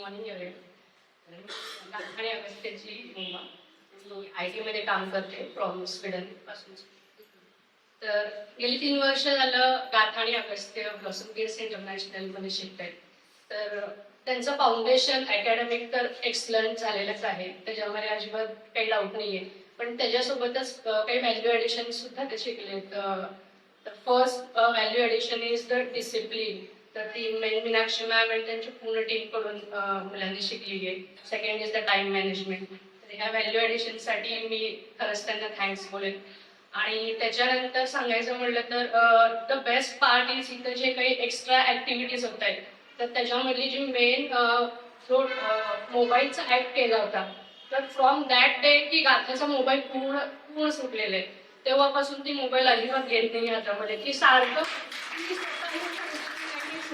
Morning everyone. गाथाणी अगस्त्यची मुंबा. मी IT मध्ये काम करते फ्रॉम स्वीडन पासून. तर गेली 3 वर्ष झालं गाथाणी अगस्त्य ब्लॉसम केअर्स इंटरनॅशनल मध्ये शिकते. तर त्यांचं फाउंडेशन अकॅडमिक तर एक्सलंट झालेलंच आहे, त्याच्यामध्ये अजिबात काही डाऊट नाहीये. पण त्याच्यासोबतच काही व्हॅल्यू ॲडिशन सुद्धा ते शिकलेत. First value addition is the discipline. तर ती मीनाक्षी मॅम आणि त्यांची पूर्ण टीम कडून मुलांनी शिकली आहे. Second is the time management. तर ह्या व्हॅल्यू ॲडिशनसाठी मी खरंच त्यांना थँक्स बोलेन. आणि त्याच्यानंतर सांगायचं म्हटलं तर द बेस्ट पार्ट इज इथं जे काही एक्स्ट्रा ॲक्टिव्हिटीज होत आहेत, तर त्याच्यामधली जी मेन जो मोबाईलचा ॲक्ट केला होता, तर फ्रॉम दॅट डे की गाथ्याचा मोबाईल पूर्ण सुटलेला आहे. तेव्हापासून ती मोबाईल अजिबात घेत नाही हातामध्ये. ती सारखं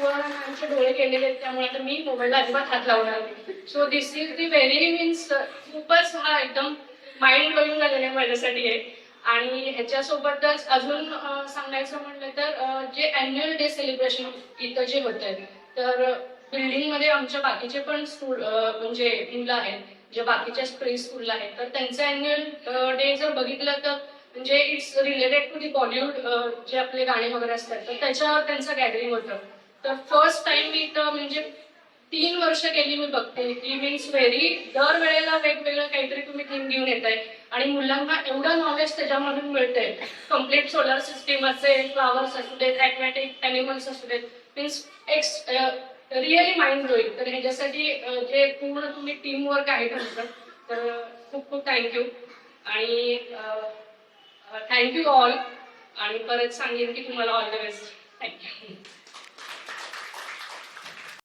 आमचे डोळे केलेले आहेत, त्यामुळे आता मी मोबाईलला अजिबात हात लावणार नाही. So this is the very means खूपच हा एकदम माइंड ब्लोईंग झालेलं आहे माझ्यासाठी आहे. आणि ह्याच्यासोबतच अजून सांगायचं म्हटलं तर जे अॅन्युअल डे सेलिब्रेशन इथं जे होत आहे, तर बिल्डिंगमध्ये आमच्या बाकीचे पण म्हणजे मुलं आहेत जे बाकीच्या प्री स्कूलला आहेत, तर त्यांचं अॅन्युअल डे जर बघितलं तर म्हणजे it's related to the Bollywood जे आपले गाणे वगैरे असतात, तर त्याच्यावर त्यांचं गॅदरिंग होतं. तर फर्स्ट टाइम मी इथं म्हणजे 3 वर्ष गेली मी बघते की मीन्स व्हेरी दरवेळेला वेगवेगळं काहीतरी तुम्ही थीम घेऊन येताय आणि मुलांना एवढं नॉलेज त्याच्यामधून मिळतंय. कम्प्लीट सोलर सिस्टीम असेल, फ्लावर्स असू देत, ॲक्वॅटिक ॲनिमल्स असू देत, मीन्स रिअली माइंड ब्लोईंग. तर ह्याच्यासाठी जे पूर्ण तुम्ही टीम वर्क आहे तुमचं, तर खूप खूप थँक्यू. आणि थँक्यू ऑल. आणि परत सांगेन की तुम्हाला ऑल द बेस्ट. थँक्यू.